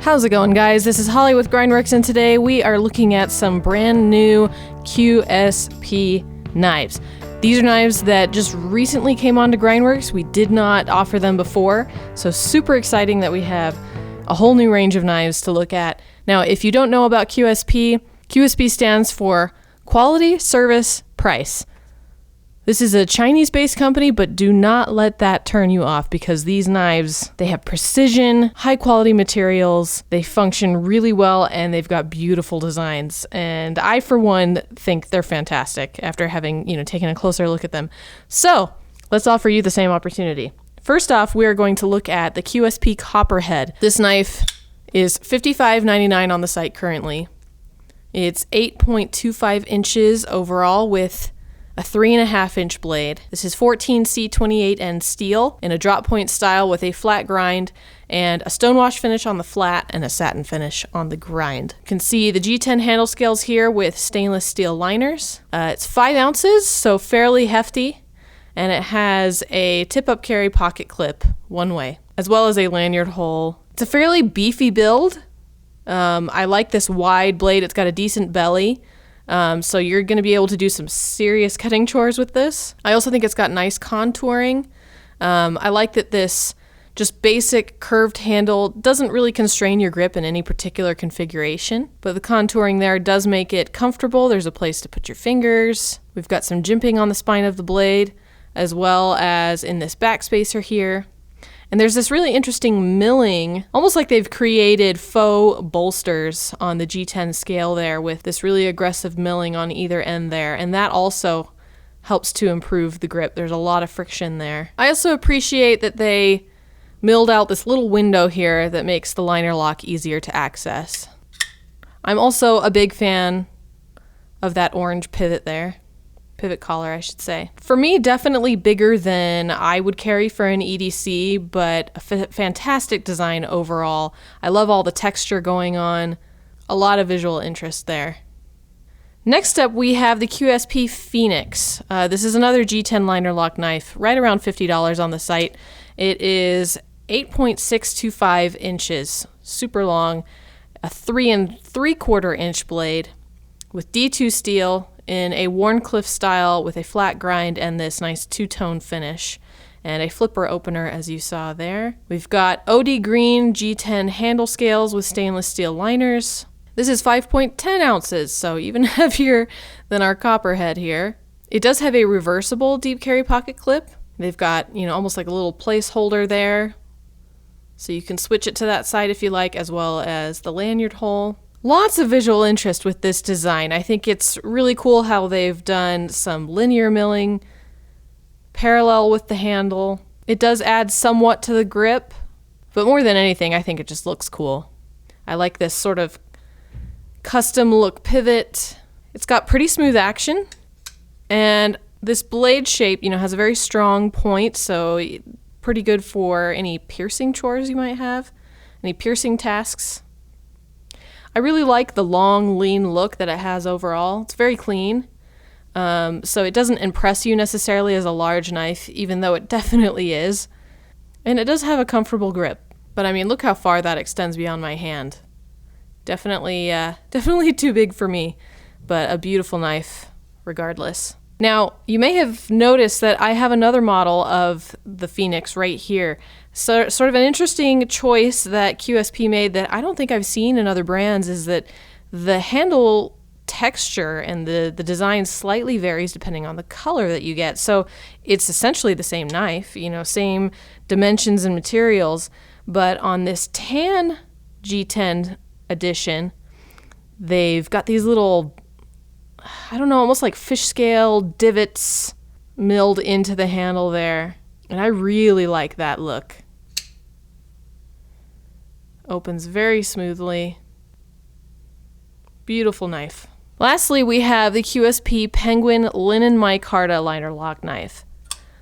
How's it going, guys? This is Holly with Grindworx, and today we are looking at some brand new QSP knives. These are knives that just recently came onto Grindworx. We did not offer them before, so super exciting that we have a whole new range of knives to look at. Now, if you don't know about QSP, QSP stands for Quality, Service, Price. This is a Chinese-based company, but do not let that turn you off because these knives, they have precision, high-quality materials, they function really well, and they've got beautiful designs. And I, for one, think they're fantastic after having, taken a closer look at them. So let's offer you the same opportunity. First off, we are going to look at the QSP Copperhead. This knife is $55.99 on the site currently. It's 8.25 inches overall with a 3.5-inch blade. This is 14C28N steel in a drop point style with a flat grind and a stonewash finish on the flat and a satin finish on the grind. You can see the G10 handle scales here with stainless steel liners. It's 5 ounces, so fairly hefty, and it has a tip-up carry pocket clip one way, as well as a lanyard hole. It's a fairly beefy build. I like this wide blade. It's got a decent belly. So you're going to be able to do some serious cutting chores with this. I also think it's got nice contouring. I like that this just basic curved handle doesn't really constrain your grip in any particular configuration, but the contouring there does make it comfortable. There's a place to put your fingers. We've got some jimping on the spine of the blade, as well as in this back spacer here. And there's this really interesting milling, almost like they've created faux bolsters on the G10 scale there with this really aggressive milling on either end there. And that also helps to improve the grip. There's a lot of friction there. I also appreciate that they milled out this little window here that makes the liner lock easier to access. I'm also a big fan of that orange pivot there. Pivot collar, I should say. For me, definitely bigger than I would carry for an EDC, but a fantastic design overall. I love all the texture going on. A lot of visual interest there. Next up, we have the QSP Phoenix. This is another G10 liner lock knife, right around $50 on the site. It is 8.625 inches, super long, a 3 3/4 inch blade with D2 steel in a Warncliffe style with a flat grind and this nice two-tone finish and a flipper opener as you saw there. We've got OD green G10 handle scales with stainless steel liners. This is 5.10 ounces, so even heavier than our Copperhead here. It does have a reversible deep carry pocket clip. They've got, almost like a little placeholder there, so you can switch it to that side if you like, as well as the lanyard hole. Lots of visual interest with this design. I think it's really cool how they've done some linear milling parallel with the handle. It does add somewhat to the grip, but more than anything, I think it just looks cool. I like this sort of custom look pivot. It's got pretty smooth action, and this blade shape, has a very strong point, so pretty good for any piercing chores you might have, any piercing tasks. I really like the long, lean look that it has overall. It's very clean, so it doesn't impress you necessarily as a large knife, even though it definitely is. And it does have a comfortable grip, but look how far that extends beyond my hand. Definitely too big for me, but a beautiful knife regardless. Now, you may have noticed that I have another model of the Phoenix right here. So, sort of an interesting choice that QSP made that I don't think I've seen in other brands is that the handle texture and the design slightly varies depending on the color that you get. So it's essentially the same knife, same dimensions and materials, but on this tan G10 edition, they've got these little, almost like fish scale divots milled into the handle there. And I really like that look. Opens very smoothly. Beautiful knife. Lastly, we have the QSP Penguin Linen Micarta liner lock knife.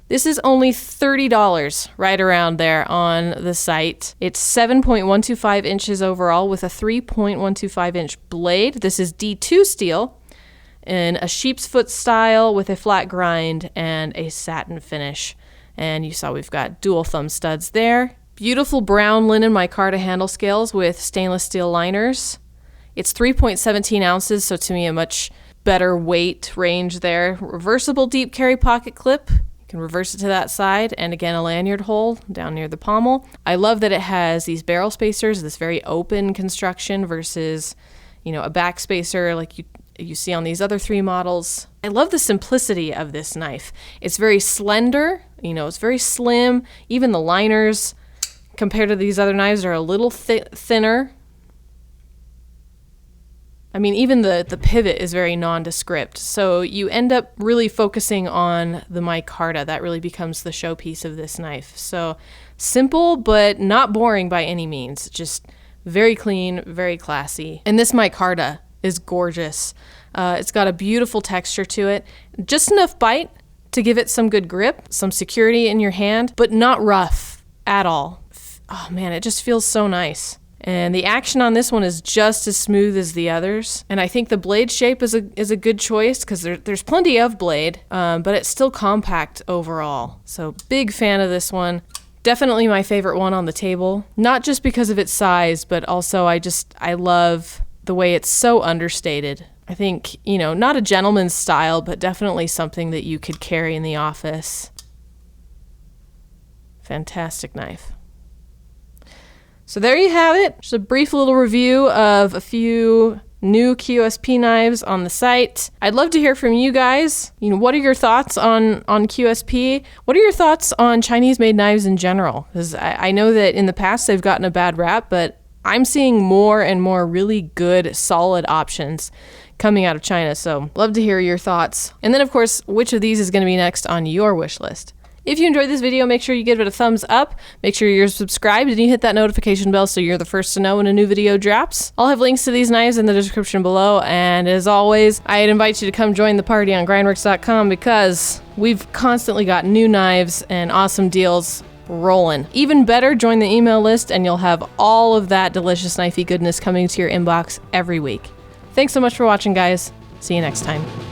This is only $30, right around there on the site. It's 7.125 inches overall with a 3.125 inch blade. This is D2 steel in a sheep's foot style with a flat grind and a satin finish. And you saw we've got dual thumb studs there. Beautiful brown linen micarta handle scales with stainless steel liners. It's 3.17 ounces, so to me a much better weight range there. Reversible deep carry pocket clip. You can reverse it to that side, and again a lanyard hole down near the pommel. I love that it has these barrel spacers, this very open construction versus, you know, a back spacer like you see on these other 3 models. I love the simplicity of this knife. It's very slender, you know, it's very slim. Even the liners compared to these other knives are a little thinner. I mean, even the pivot is very nondescript. So you end up really focusing on the micarta. That really becomes the showpiece of this knife. So simple, but not boring by any means. Just very clean, very classy. And this micarta is gorgeous. It's got a beautiful texture to it. Just enough bite to give it some good grip, some security in your hand, but not rough at all. Oh man, it just feels so nice. And the action on this one is just as smooth as the others. And I think the blade shape is a good choice because there's plenty of blade, but it's still compact overall. So big fan of this one. Definitely my favorite one on the table. Not just because of its size, but also I love the way it's so understated. I think, you know, not a gentleman's style, but definitely something that you could carry in the office. Fantastic knife. So there you have it. Just a brief little review of a few new QSP knives on the site. I'd love to hear from you guys. You know, what are your thoughts on QSP? What are your thoughts on Chinese-made knives in general? Because I know that in the past they've gotten a bad rap, but I'm seeing more and more really good, solid options coming out of China. So love to hear your thoughts. And then, of course, which of these is going to be next on your wish list? If you enjoyed this video, make sure you give it a thumbs up. Make sure you're subscribed and you hit that notification bell so you're the first to know when a new video drops. I'll have links to these knives in the description below. And as always, I'd invite you to come join the party on grindworx.com because we've constantly got new knives and awesome deals rolling. Even better, join the email list and you'll have all of that delicious knifey goodness coming to your inbox every week. Thanks so much for watching, guys. See you next time.